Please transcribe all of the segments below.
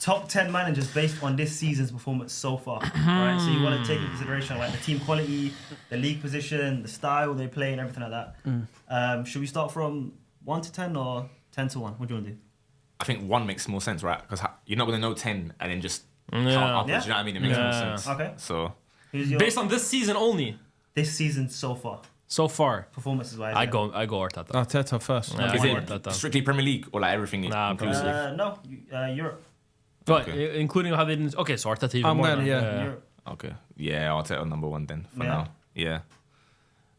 top 10 managers based on this season's performance so far. Right? So you want to take into consideration like the team quality, the league position, the style they play, and everything like that. Should we start from 1 to 10 or 10 to 1? What do you want to do? I think 1 makes more sense, right? Because you're not going to know 10 and then just count upwards. You know what I mean? It makes more sense. Okay. So based on this season only. This season so far. So far, performances wise. I go Arteta. Arteta first. Yeah, is it strictly Premier League or like everything? Nah, Premier League. No, Europe. But including how they didn't. Okay, so Arteta even more. Europe. Okay. Yeah, Arteta number 1 then for now. Yeah.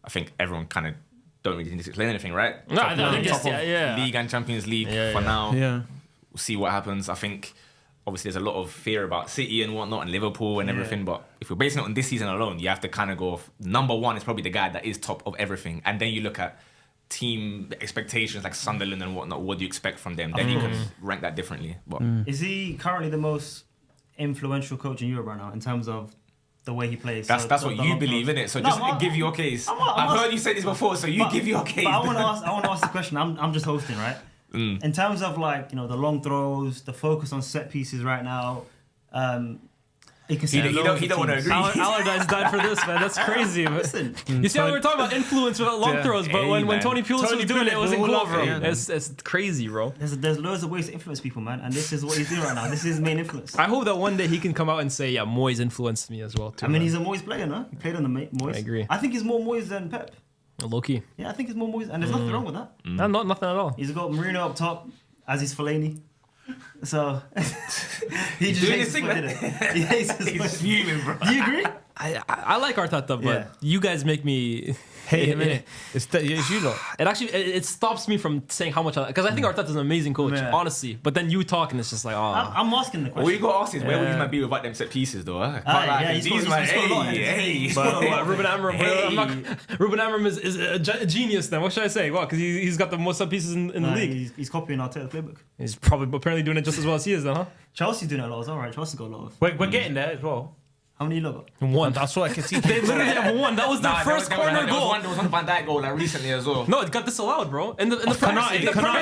I think everyone kind of don't really need to explain anything, right? No, I think top of League and Champions League for now. Yeah. We'll see what happens. I think obviously there's a lot of fear about City and whatnot and Liverpool and everything, but if we're basing it on this season alone, you have to kind of go off number 1 is probably the guy that is top of everything, and then you look at team expectations like Sunderland and whatnot. What do you expect from them? Then you can rank that differently. But is he currently the most influential coach in Europe right now in terms of the way he plays? That's what you believe, innit? So just give your case. I've heard you say this before, so give your case. But I want to ask the question. I'm just hosting, right? In terms of like, the long throws, the focus on set pieces right now, he don't want to agree. Allardyce died for this, man. That's crazy. Listen, you see how we were talking about influence with long throws, but when Tony Pulis was doing it, it was in Glover. Yeah. It's crazy, bro. There's loads of ways to influence people, man, and this is what he's doing right now. This is his main influence. I hope that one day he can come out and say, yeah, Moyes influenced me as well, too. I mean, he's a Moyes player, no? He played on the Moyes. I agree. I think he's more Moyes than Pep. Low-key. Yeah, I think he's more Moyes, and there's nothing wrong with that. No, nothing at all. He's got Mourinho up top, as is Fellaini. So he just doing hates his thing, man. He hates his He's fuming, bro. Do you agree? I like Arteta, but you guys make me hate him. It's you lot. It actually it stops me from saying how much I like, because I think Arteta's an amazing coach, honestly. But then you talk and it's just like, I'm asking the question. What you got to ask is where would these man be without them set pieces, though? He's got a lot. But Ruben Amorim, Ruben Amorim is a genius. Then what should I say? Well, because he's got the most set pieces in the league. He's copying Arteta's playbook. He's probably apparently doing it just as well as he is, then, huh? Chelsea's doing it a lot as well, right? Chelsea's got a lot of. We're getting there as well. How many you lot got? 1. That's what I can see. They literally have 1. That was their first corner goal. There was one Van Dijk goal recently as well. No, it got disallowed, bro. In the Premier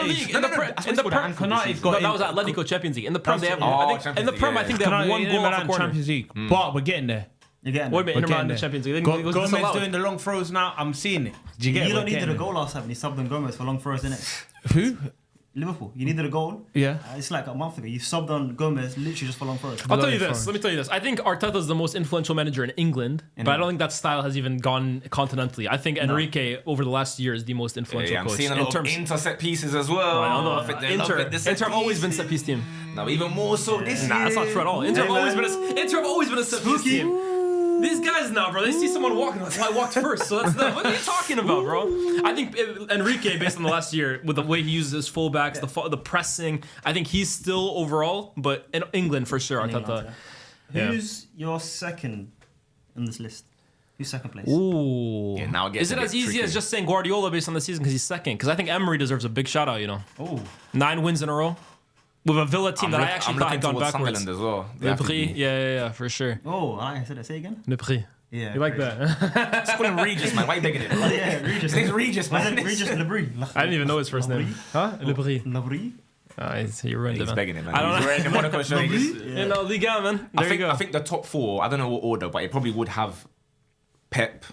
League. That was Atletico Champions League. In the Prem, they have. In the Prem, I think they have 1 goal off a corner. Champions League, but we're getting there. You're getting What do you mean, getting in the there. Champions League? Gomez doing the long throws now. I'm seeing it. Do you get it? You We're don't needed getting a goal last time. You subbed on Gomez for long throws, innit? Who? Liverpool. You needed a goal. Yeah. It's like a month ago. You subbed on Gomez literally just for long throws. I'll tell you this. Let me tell you this. I think Arteta is the most influential manager in England, but I don't think that style has even gone continentally. I think Enrique over the last year is the most influential I'm coach. seeing a lot of Inter set pieces as well. Inter have always been set piece team. Now even more so this year. Nah, that's not true at all. Inter have always been a set piece team. These guys now, bro, they see someone walking, like, well, I walked first, so that's them. What are you talking about, bro? I think Enrique, based on the last year, with the way he uses his fullbacks, the pressing, I think he's still overall, but in England for sure, Arteta. Who's your second in this list? Who's second place? Ooh. Yeah, now it is it as easy as just saying Guardiola based on the season because he's second? Because I think Emery deserves a big shout out, Oh. 9 wins in a row. With a Villa team that I actually thought had gone backwards. Sunderland as well. Le Prix, yeah, for sure. Oh, I said that. Say again. Le Prix. Yeah. You like that? Let's call him Regis, man. Why are you begging it? Oh, yeah, Regis. His name's Regis, man. Regis Lebris. I didn't even know his first name. Huh? Le Prix. Lebris? You ruined it, He's man. begging it, man. I don't know. He's the Monaco show. You know, Liga, man. There you go. I think the top 4, I don't know what order, but it probably would have Pep,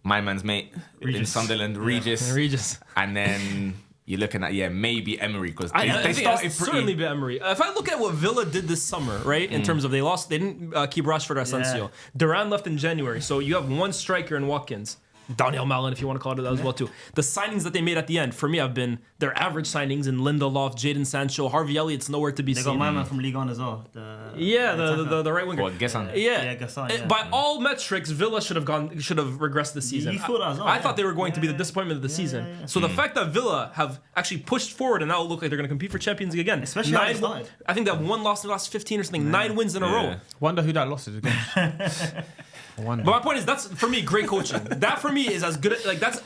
my man's mate in Sunderland, Regis. And then you're looking at, maybe Emery, because they think started it's pretty... certainly be Emery. If I look at what Villa did this summer, right, in terms of they didn't keep Rashford or Asensio. Duran left in January, so you have 1 striker in Watkins. Daniel Malin, if you want to call it that as well too. The signings that they made at the end, for me, have been their average signings in Lindelof, Jadon Sancho, Harvey Elliott's nowhere to be seen. They got my man from Ligue 1 as well. The right winger. What, Gesson? Yeah, Gesson. By all metrics, Villa should have regressed this season. You thought that as well, I thought they were going to be the disappointment of the season. Yeah. So the fact that Villa have actually pushed forward and now look like they're going to compete for Champions League again. Especially how they started. I think they have 1 loss in the last 15 or something, 9 wins in a row. Wonder who that loss is against. But my point is, that's for me great coaching. That for me is as good. Like that's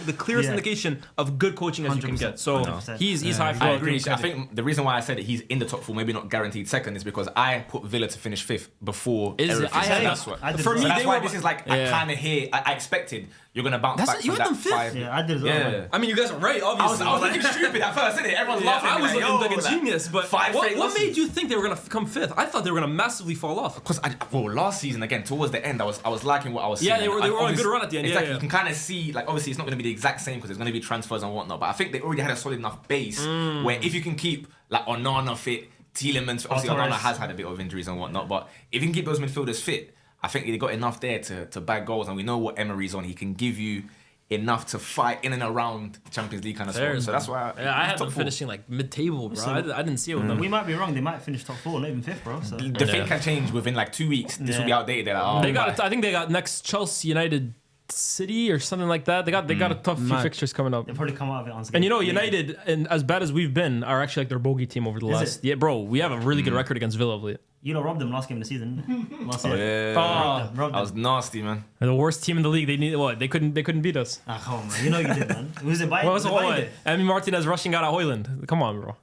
the clearest indication of good coaching as you can 100%, get. So 100%. he's high. I agree. I think the reason why I said that he's in the top 4, maybe not guaranteed second, is because I put Villa to finish 5th before. Is it? everything. I had That's that. what. For me, So that's they why were- this is like I kind of hear. I expected you're gonna bounce That's back it, you from had that them 5th? 5. Yeah, I did as well. Yeah. man. I mean, you guys are right. I Obviously, was but, looking stupid at first, didn't it? Everyone's yeah, laughing. I was like, looking like a yo, genius. But five what straight losses. made you think they were gonna come 5th? I thought they were gonna massively fall off. Because last season again, towards the end, I was liking what I was seeing. Yeah, they were on a good Obviously- run at the end. Yeah, Exactly. yeah. You can kind of see, like, obviously it's not going to be the exact same because there's going to be transfers and whatnot. But I think they already had a solid enough base where if you can keep like Onana fit, Tielemans, obviously Torres. Onana has had a bit of injuries and whatnot. But if you can keep those midfielders fit, I think they got enough there to bag goals. And we know what Emery's on. He can give you enough to fight in and around the Champions League kind of stuff. So that's why I had top them 4. finishing like mid-table, bro. I didn't see it with them. We might be wrong. They might finish top 4, not even 5th, bro. So The thing can change within like 2 weeks. This will be outdated. They're like, oh, They got. bye. I think they got next Chelsea, United, City or something like that. They got a tough few fixtures coming up. they'll probably come out of it on. And you know, United, and as bad as we've been, are actually like their bogey team over the Is last. it? Yeah, bro, we have a really good record against Villa of late. You know, robbed them last game of the season. Last Oh, year. yeah. Robbed That was them. nasty, man. They're the worst team in the league. They need what? They couldn't beat us. Ah, come on, man. You know you did, man. Was it by? What Was was it the by whole? there? Emi Martinez rushing out at Hoyland. Come on, bro.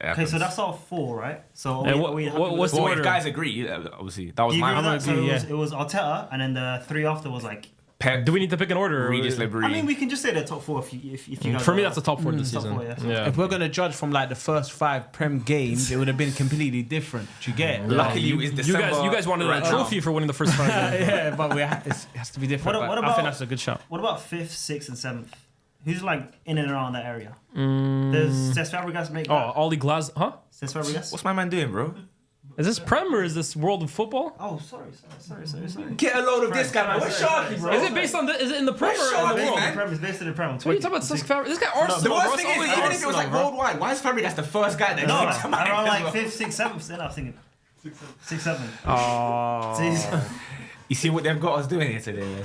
Okay, so that's our 4, right? So And are we happy with what's this? the Well, order? if guys agree, obviously that was Do you my agree with that? So agree, it was Arteta, and then the 3 after was like. Pep. Do we need to pick an order? Regis Lebris. I mean, we can just say the top 4 if you guys. For me, are- that's the top 4 this top season. 4, yeah. Yeah. If we're gonna judge from like the first 5 Prem games, it would have been completely different. Do you get it? Luckily, it's You December. guys wanted right a now. trophy for winning the first 5 games. Yeah, but it has to be different. What but I about- think that's a good shout. What about 5th, 6th, and 7th? Who's like in and around that area? Does Cesc Fabregas make that? Oh, Ollie Glas, huh? Cesc Fabregas? What's my man doing, bro? Is this Prem or is this World of Football? Oh, sorry. Get a load of this guy, man. Where's Sharky, bro? Is it based on is it in the Prem Where's or in Sharky, the World? man? The Prem is based in the Prem. What are you talking about? Cesc Fabregas? This guy Arsenal. The worst bro. thing It's is, always even if it was Arsenal, like bro. worldwide, why is Fabregas the first guy that No, comes to mind? around as like well? 5th, 6th, 7th. Then I was thinking 6, 7. Oh. You see what they've got us doing here today, man?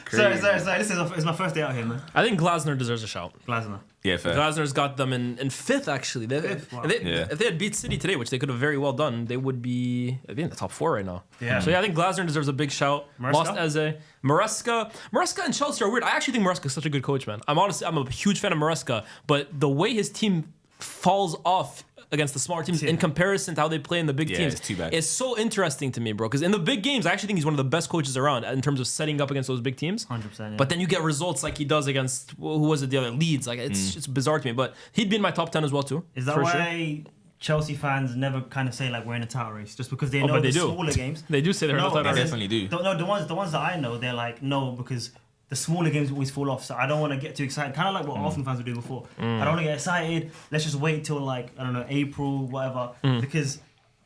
Sorry. This is my first day out here, man. I think Glasner deserves a shout. Glasner. Yeah, fair. Glasner's got them in 5th, actually. Fifth, wow. If they had beat City today, which they could have very well done, they would be in the top 4 right now. Yeah. So yeah, I think Glasner deserves a big shout. Maresca? Lost Eze. Maresca and Chelsea are weird. I actually think Maresca is such a good coach, man. I'm a huge fan of Maresca, but the way his team falls off against the smaller teams in comparison to how they play in the big teams it's too bad. is so interesting to me, bro. Because in the big games, I actually think he's one of the best coaches around in terms of setting up against those big teams. 100%. Yeah. But then you get results like he does against who was it the other Leeds. Like it's bizarre to me. But he'd be in my top 10 as well too. is that for why Chelsea fans never kind of say like we're in a title race just because they know but the they do. smaller games? They do say they're No, not They as in- definitely do. No, the ones that I know, they're like no because the smaller games always fall off. So I don't want to get too excited. Kind of like what Arsenal fans were doing before. I don't want to get excited. Let's just wait till like I don't know April, whatever, because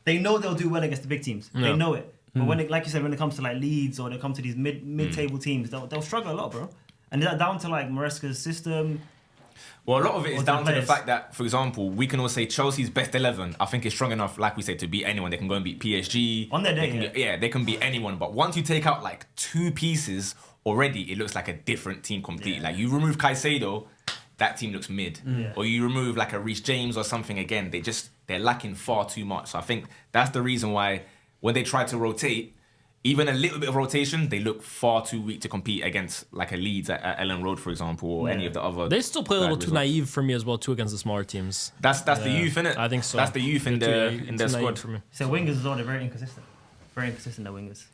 they know they'll do well against the big teams. They know it. But when it, like you said, when it comes to like Leeds or they come to these mid-table teams, they'll struggle a lot, bro. And is that down to like Maresca's system? Well, a lot of it is Or down to the players. fact that, for example, we can all say Chelsea's best 11. I think is strong enough, like we said, to beat anyone. They can go and beat PSG. On their day, They can they can beat anyone. But once you take out like 2 pieces, already it looks like a different team completely. Yeah. Like you remove Caicedo, that team looks mid. Yeah. Or you remove like a Reece James or something again, they're lacking far too much. So I think that's the reason why when they try to rotate, even a little bit of rotation, they look far too weak to compete against like a Leeds at Ellen Road, for example, or any of the other. They still play a little bad too results. naive for me as well too against the smaller teams. That's the youth, innit? I think so. That's the youth in They're their too in their naive squad. for me. So wingers as well, they're very inconsistent. Very inconsistent, their wingers.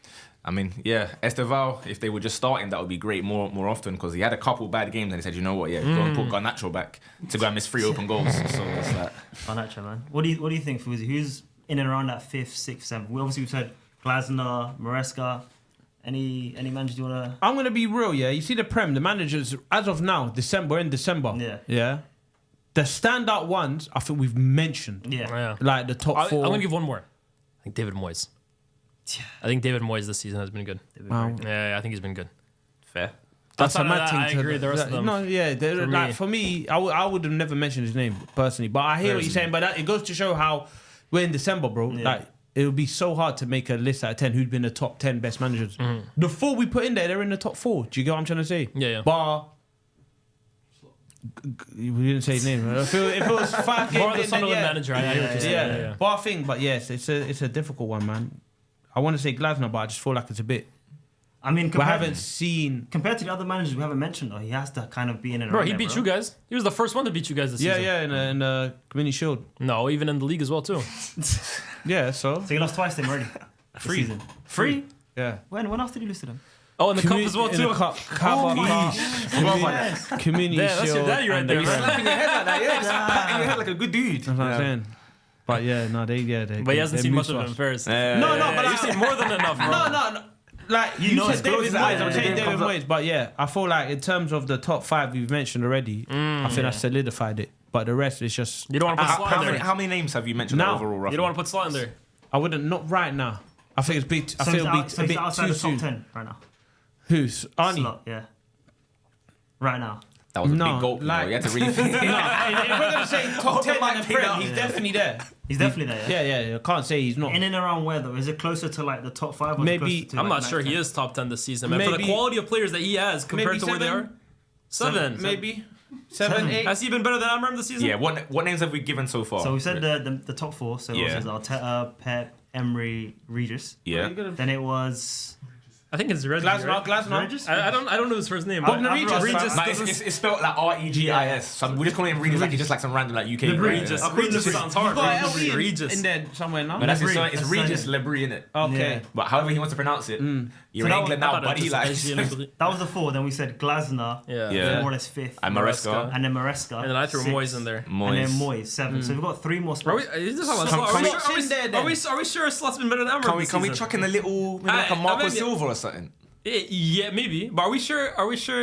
I mean, yeah, Esteval, if they were just starting, that would be great more often because he had a couple bad games and he said, you know what, yeah, go and put Garnacho back to go and miss 3 open goals. So it's like, Garnacho, man. What do you think, Fuzi? Who's in and around that 5th, 6th, 7th? We've said Glasner, Maresca. Any managers you wanna? I'm gonna be real, yeah. You see the Prem, the managers as of now, we're in December. Yeah. The standout ones, I think we've mentioned. Yeah. Like the top I'm 4. gonna give one more. I think David Moyes. I think David Moyes this season has been good. Yeah, I think he's been good. fair. That's a Outside of mad that, thing I to agree. The rest of them. No, yeah, For me. for me, I would have never mentioned his name personally, but I hear what you're saying. But it goes to show how we're in December, bro. Yeah. Like it would be so hard to make a list out of 10 who'd been the top 10 best managers. Mm-hmm. The 4 we put in there, they're in the top 4. Do you get what I'm trying to say? Yeah. Bar. We didn't say his name. If it was 5 More of the games in, then Sunderland yeah. manager. I hear what you're saying. Yeah, bar thing, but yes, it's a difficult one, man. I want to say Glasner, but I just feel like it's a bit. I mean, We haven't seen. compared to the other managers we haven't mentioned, though, he has to kind of be in and Bro, around he there, beat you guys. He was the first one to beat you guys this season. Yeah, in the Community Shield. No, even in the league as well too. Yeah, so. So he lost twice to him already. This season. Free. Yeah. When else did he lose to them? Oh, in the cup as well In too. the cup. Oh my Community, community Yeah, that's your Shield. daddy right and there, the- man. Slapping your head like that, yeah. Just patting your head like a good dude. That's what I'm saying. But yeah, no, they. But he hasn't they seen moved much of to it in us. Paris. No, but you've seen more than enough, bro. No. Like You you, know said, it's David close, Moyes. yeah, I'm yeah, saying yeah. David Comes up. Moyes, but yeah, I feel like in terms of the top 5 we've mentioned already, I think that's solidified it. But the rest is just. You don't want to put Slot in there. How many names have you mentioned Now. overall? Roughly? You don't want to put Slot in there. I wouldn't. Not right now. I think it's bit. I So feel he's it'll be out- a so bit he's outside too the top soon. 10 right now. Who's Arnie? Slot, yeah. Right now. That was a No, big gulp. like- You had to really think. No, if we're gonna say top 10 in the pick Prem, up. he's definitely there. He's definitely there. Yeah. I can't say he's not. In and around where though? Is it closer to like the top 5? Or Maybe- closer to, I'm like, not sure he 9, is top 10 this season, man. For the Maybe- quality of players that he has compared maybe to where they 7? are. 7. Maybe 7, 8. Has he been better than Amram this season? Yeah. What names have we given so far? So we said the top 4. So it Yeah. was Arteta, Pep, Emery, Regis. Yeah. Then it was I think it's Regis. right? Glasner. Regis. I don't know his first name. Wagner I've Regis, got- Regis Nah, doesn't- it's spelled like Regis. So we're just calling him Regis like he's just like some random like UK. Regis. I couldn't Regis just- sounds hard. You've got Regis. LE in Regis. there somewhere now. But that's his Lebris, son. It's that's Regis his Lebris, innit? Okay. Yeah. But however he wants to pronounce it, you're So in England I now, thought it buddy. was Like, just SG. That was the 4. Then we said Glasner. Yeah. Yeah. More or less 5th. and Maresca. And then Maresca. And then I threw 6th. Moyes in there. And then Moyes. Moyes 7. So we've got 3 more Are we, spots. is this how Can- are can we we- sure- in there then? are we sure Slot's been better than Amram this Can we season? chuck in a little maybe like a I Marco maybe- Silva or something? Yeah, maybe. But are we sure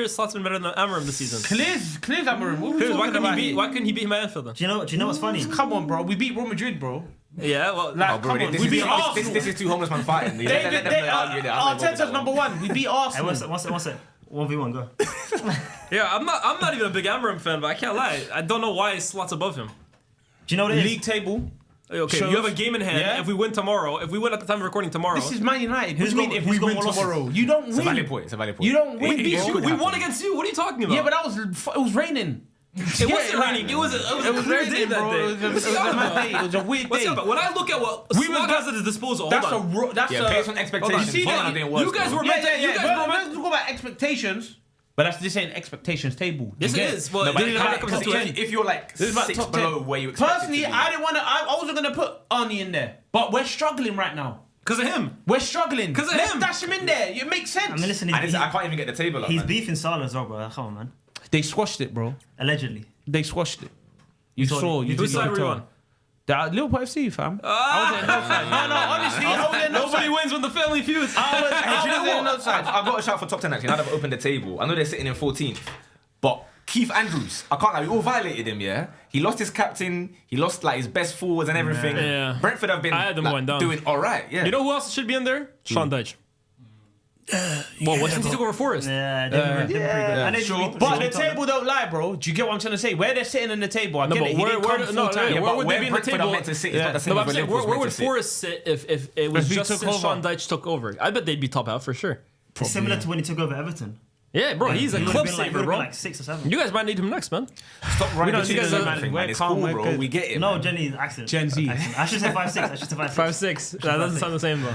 Slot's been better than Amram this season? Clears Amarin. What are we Why talking couldn't about he here? why couldn't he beat my Anfield then? Do you know what's funny? Come on, bro. We beat Real Madrid, bro. Yeah, well, Like, Oh, bro, come on. this We is beat this Arsenal. this is two homeless men fighting. David, Arteta's number 1. We beat Hey, Arsenal. what's it? 1v1, go. yeah, I'm not even a big Amram fan, but I can't lie. I don't know why Slot's above him. Do you know what it is? League table. Okay, Shows- you have a game in hand. Yeah. If we win tomorrow, if we win at the time of recording tomorrow, This is Man United. What Who's do you mean got- if who's we got win more losses? tomorrow? You don't It's a valid win. point. It's a valid point. You don't win, we bro. won against you. What are you talking about? Yeah, but it was raining. it wasn't raining. It was a clear day that day. It was a mad day. It was a weird What's day. up? When I look at what We Slot were- has at his disposal, That's hold a on. that's Yeah, a based on expectations. You see Holland that? are doing worse, You guys bro. were Yeah, meant to. yeah, You yeah. guys But were let's meant. talk about expectations. But this ain't expectations table. Yes, You it get is. Well, No, but this is how it comes if, to it. if you're like This is about 6 top below 10. where you expect Personally, it to be. I didn't want to. I wasn't gonna put Arnie in there, but we're struggling right now. Because of him. We're struggling. 'Cause of Let's him. dash him in there. It makes sense. I mean, listen, And I can't even get the table up. he's man. beefing Salah as well, bro. Come on, man. They squashed it, bro. Allegedly. They squashed it. You saw saw. it. You Whose did side look were you at on? that Liverpool FC, fam. I was at no side. No, honestly, I was at no Nobody side. wins when the family feuds. I was Hey, do you know at no what? side. I've got a shout for top 10 actually. Now that I've opened the table, I know they're sitting in 14th, but Keith Andrews, I can't lie, we all violated him, yeah? He lost his captain, he lost like his best forwards and everything. Yeah. Brentford have been I had them like, going down. doing alright, yeah. You know who else should be in there? Sean Dyche. Well, what since he took over Forest? Yeah, they were pretty good. And they- sure. we- But we the talked- table don't lie, bro. Do you get what I'm trying to say? Where they're sitting in the table, I No, get but it. He where- didn't where- come no, full time. yeah, yeah, where but would they where be in the Brentford are table? meant to sit is Yeah. not the No, same but as I'm where saying, Liverpool's where meant would to sit. Forest sit if it was If he just took since over. Sean Dyche took over? I bet they'd be top half for sure. It's similar to when he took over Everton. Yeah, bro, he's a He would've club been like- he saver, would've bro. been like 6 or 7. You guys might need him next, man. Stop running don't the see season that, man. thing, We're man. It's calm, cool, we're bro. good. We get it. No, man. Jenny's accident. Gen Z. Accident. I should say 5-6. I should say 5-6. 5'6". That doesn't sound the same though.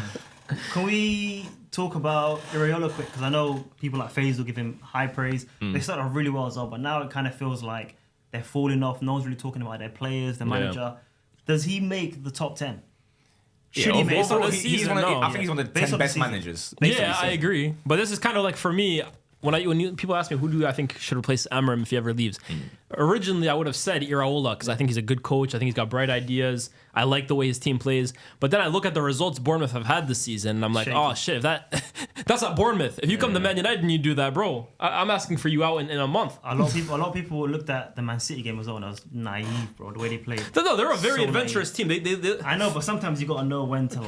Can we talk about Iraola quick? Because I know people like FaZe will give him high praise. They started off really well as well, but now it kind of feels like they're falling off. No one's really talking about their players, their manager. Does he make the top 10? Should he make based on overall, the he's season, one of, no. I think he's one of the Based 10 on the best season. managers. Yeah, I agree. But this is kind of like for me. When people ask me who do I think should replace Amram if he ever leaves, originally I would have said Iraola because I think he's a good coach. I think he's got bright ideas. I like the way his team plays. But then I look at the results Bournemouth have had this season, and I'm like, Shaky. oh shit, if that's not Bournemouth. If you come to Man United and you do that, bro, I'm asking for you out in a month. A lot of people looked at the Man City game as well, and I was naive, bro. The way they played. No, they're a very So adventurous team. They I know, but sometimes you gotta know when to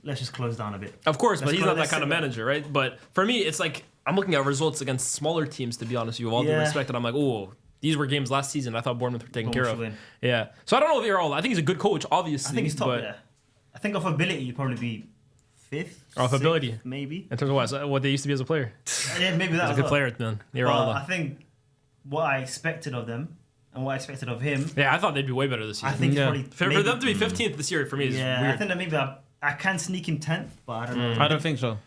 let's just close down a bit. of course, but Let's he's go- not that let's kind of sit back. manager, right? But for me, it's like I'm looking at results against smaller teams. To be honest with you, with all due Yeah. respect, and I'm like, oh, these were games last season. I thought Bournemouth were taken care of. Bournemouth should win. Yeah. So I don't know if Iraola. I think he's a good coach, obviously. I think he's top. but Yeah, I think of ability, you'd probably be 5th. Of 6th, ability. maybe. in terms of what they used to be as a player, Yeah, maybe that. he's a good player, man. But I Iraola. think what I expected of them and what I expected of him, Yeah, I thought they'd be way better this I season. think Yeah. it's probably For them to be 15th this year for me is yeah. I weird. think that maybe I can sneak him 10th, but I don't know. I don't think so.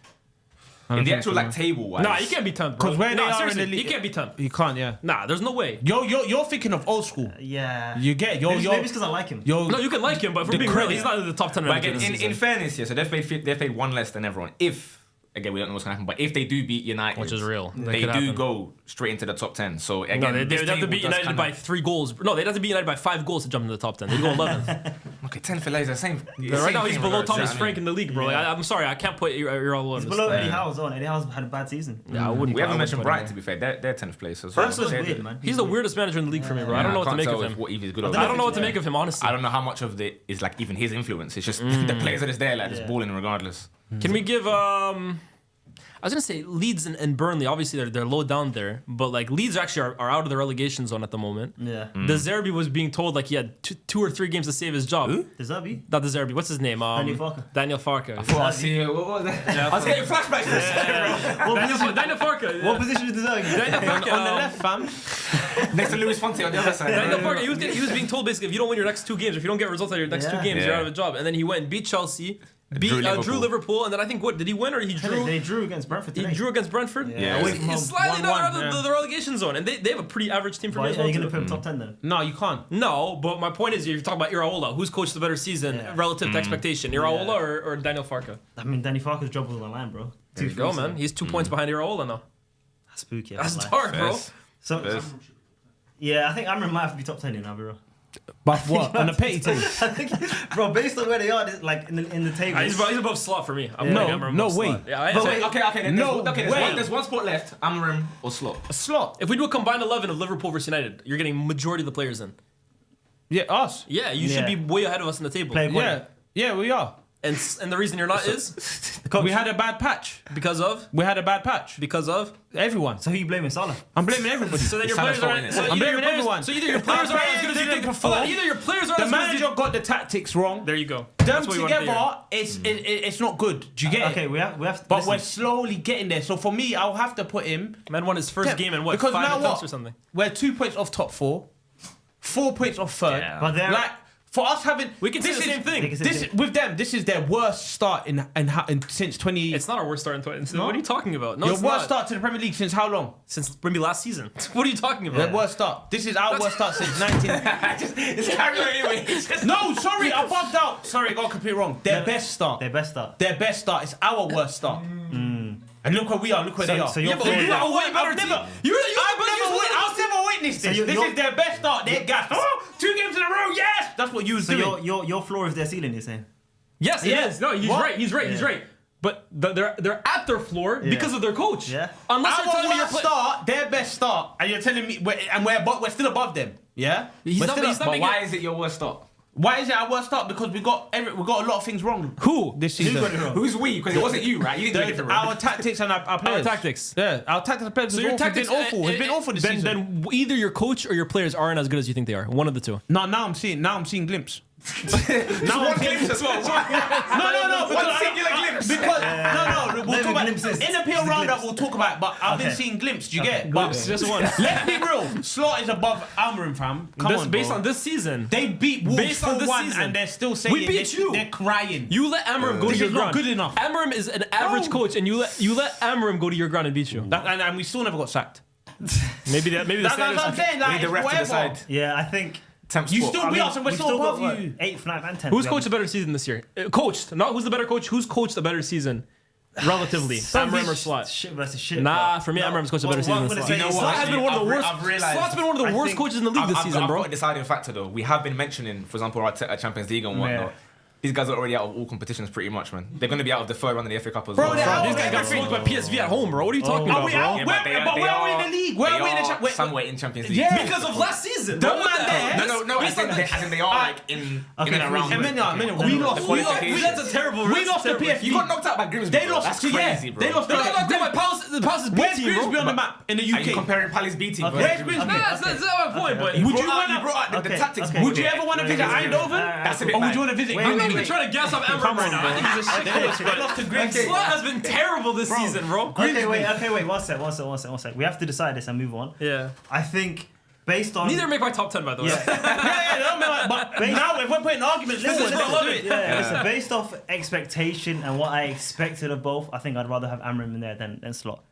In the actual like table wise. Nah, he can't be 10th, bro. Because where they are in seriously, the league, he can't be 10th. You can't, yeah. Nah, there's no way. You're thinking of old school. Yeah. You get Maybe it's because I like him. No, you can like him, but for The being real, credit. he's not in the top 10. But again, in fairness, yeah, so they've played one less than everyone. If again, we don't know what's gonna happen, but if they do beat United, Which is real. That they could do happen. go straight into the top 10. So again, No, they'd this have to table beat does United kinda- by 3 goals. No, they'd have to beat United by 5 goals to jump into the top 10. They'd go 11th. Okay, 10 for Laser, same. Right now, he's below Thomas Frank in in the league, bro. Yeah. Like, I'm sorry, I can't put Iraola He's on below this. Eddie Howe's on. Eddie Howe's had a bad season. Yeah, I wouldn't. We haven't I mentioned wouldn't Brighton, put to him be fair. They're 10th place as Well. well. First They're- weird, man. He's the weirdest manager in the league for me, bro. I don't know what to can't make tell of him. What if he's good or I bad. don't know what to make of him, honestly. I don't know how much of it is like even his influence. It's just the players that is there, like just Yeah. balling regardless. Can we give I was gonna say Leeds and Burnley. Obviously, they're low down there, but like Leeds actually are out of the relegation zone at the moment. Yeah. De Zerbi was being told like he had 2 or 3 games to save his job. Who? Does that be? Not De Zerbi. What's his name? Daniel Farke. Daniel Farke. What was that? I was getting flashbacks. Daniel Farke. What position is Deserve? Daniel Farke. On the left, fam. Next to Luis Fonte on the other side. Daniel Farke, he was being told basically if you don't win your next 2 games, if you don't get results out of your next 2 Yeah. games, Yeah. you're out of a job. And then he went and beat Chelsea, Drew drew Liverpool, and then I think what did he win or he drew? They drew against Brentford He today. drew against Brentford. Yeah. Away from home. He's slightly down 1-1, out of the relegation zone, and they have a pretty average team for me Why as are well. you going to too. put him top 10 then? No, you can't. No, but my point is, you're talking about Iraola. Who's coached the better season Yeah. relative to expectation, Iraola Yeah. or Daniel Farke? I mean, Danny Farker's job was on the line, bro. There you go, man. He's 2 points behind Iraola now. That's spooky. That's I won't lie. dark, bro. Yes. So, Yes. yeah, I think Amram might have to be top 10 in now, bro. But what? On the petty team? I think, bro, based on where they are, like in the table. He's above Slot for me. I'm Yeah. putting No, Amram no above way. Slot. Yeah, But so wait, Okay, No way. there's one spot left. Amorim or Slot. A slot. if we do a combined 11 of Liverpool versus United, you're getting majority of the players in. Yeah, us. Yeah, you should Yeah. be way ahead of us in the table. Play Yeah. Yeah, we are. And the reason you're not is We had a bad patch. because of because of. Everyone. So who you blaming, Salah? I'm blaming everybody. So then your Salah's players fault, aren't. innit? So I'm either your blaming players- everyone. So either your players Our aren't as players good as you didn't think. perform. Hold on, either your players aren't The as good as manager you. got the tactics wrong. There you go. Them That's what you want to hear. together, it's not good. Do you get it? Okay, we have But listen, we're slowly getting there. So for me, I'll have to put him. Man won his first game in what? Because 5 now attempts what? or something. We're 2 points off top 4, 4 points off third. Yeah. But they're Like for us having, We can say this the is- same thing. They can say This the with them, this is their worst start in since 20. It's not our worst start in 20. What are you talking about? No, your it's worst not. start to the Premier League since how long? Since maybe last season. What are you talking about? Their worst start. This is our worst start since 19. It's carry on anyway. No, sorry, I bugged out. Sorry, I got completely wrong. Their best start. their best start. Their best start is our worst start. And look where we are. Look where So- they are. so you're Yeah, but playing- you got a way better I've team. never- I've never witnessed this. So This you're- is their best start. They're gassed. Oh, 2 games in a row. Yes, that's what you was So doing. your floor is their ceiling, you're saying? Yes, it Yeah. is. No, he's What? right. He's right. He's Yeah. right. But they're at their floor because of their coach. Yeah. Unless you're Our telling me you're worst start, their best start, and you're telling me we're still above them. Yeah, He's We're not- still he's not But making- why is it your worst start? Why is it our worst start? Because we got a lot of things wrong. Who? This season? got it wrong? Who's we? Because it wasn't you, right? You didn't do anything wrong. Our tactics and our players. tactics. Yeah, our tactics and players. So So your awful. tactics It's been awful. It's been awful this then, season. Then either your coach or your players aren't as good as you think they are. One of the two. No, now I'm seeing glimpse. Now one glimpse as well. No, One singular glimpse. Because no, we'll Maybe talk about glimpses. in the Just PL a roundup. glimpse. We'll talk about it, but I've been Okay. seeing glimpse. Do you get it? Glimpse, just one. Let's be real. Slot is above Almiron, fam. Come on, Based bro. on this season. They beat Wolves Based on this 4-1 season. and they're still saying We beat you. They're crying. You let Amorim go to This your is not ground. good enough. Amorim is an average No. coach, and you let Amorim go to your ground and beat you. And we still never got sacked. Maybe the That's what standards. I'm saying. Like, Need the ref to whatever. decide. Yeah, I think. Temp You sport. still beat us and we're we've still got, above what, you. 8th, 9th, and 10th. Who's We coached a haven't- better season this year? Coached, not who's the better coach. Who's coached a better season, relatively? Amorim or Slot? Shit versus shit. Nah, but- for me, No, Amorim's coached a what- better season what I'm than gonna Slot. say You know is what? Slot has been one of the worst. I've realised- Slot's been one of the I worst think- coaches in the league this season, I've bro. got a deciding factor though. We have been mentioning, for example, Arteta Champions League and whatnot. Yeah. These guys are already out of all competitions pretty much, man. They're going to be out of the third round of the FA Cup as Bro, well. they're out These of guys got everything. smoked by PSV at home, bro. What are you talking Are about, we bro? out? Yeah, But where are we in the league? Where are we in the they are somewhere in Champions League. Yeah. Because of last season. The bro. What man the hell? there- No, as in they are like in and around. freeze. We lost. That's a terrible. We lost to PSV. You got knocked out by Grimsby. They bro. lost That's to crazy, bro. They lost No, to no, no, my Palace is B Where's team, Grimsby bro. on the map in the Are you UK? comparing Palace B team? Okay. Where's Grimsby? Okay. Nah, that's not my point, but Would you You wanna? brought up the tactics. okay. Would you ever want to visit Eindhoven? That's a bit Or would mad. you want to visit Wait, I'm not Grimsby? even trying to gas up Amorim right now. I think he's a shit coach, They but lost to Grimsby. Slot has been terrible this season, bro. Okay, wait. One sec. We have to decide this and move on. Yeah. I think based on Neither make my top 10, by the way. But now if we're putting arguments, Listen, I love it. listen, based off expectation and what I expected of both, I think I'd rather have Amram in there than Slot.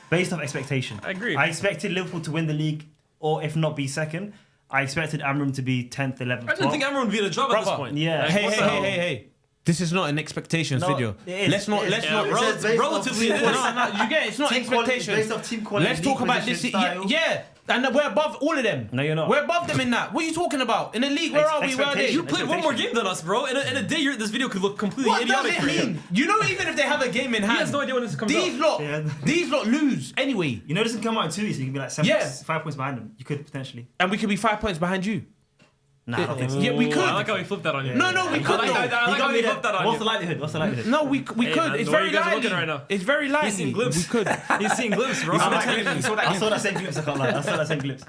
Based off expectation, I agree. I expected Liverpool to win the league, or if not be second. I expected Amram to be 10th, 11th. I didn't think Amram would be in a job at this point. Yeah. Like, Hey, what the hell? Hey. This is not an expectations No, video. it is. Let's not. It is. Let's Yeah, not. relatively, it is. No, you get it. It's not Team quality, expectations. based off team quality, Let's talk league about this. position, style. Yeah, and we're above all of them. No, you're not. We're above them in that. What are you talking about? In the league, where are we? Where are they? Expectation. You played one more game than us, bro. In a day, this video could look completely What does idiotic it for you. mean? You know, even if they have a game in hand, He has no idea when this comes these out. lot, these lot lose anyway, You know, this can come out in 2 weeks. So you can be like 5 points behind them. You could potentially. and we could be 5 points behind you. Nah, I don't think so. Yeah, we could. I like how he flipped that on you. No, we could. I like how he flipped that on What's you. the likelihood? What's the likelihood? No, we Hey, could. man, It's the way very you guys are likely. looking right now. It's very likely. He's seen glimpse. We could. He's seeing glimpse, bro. You saw that glimpse. I saw that same glimpse. I can't lie. I saw that same glimpse.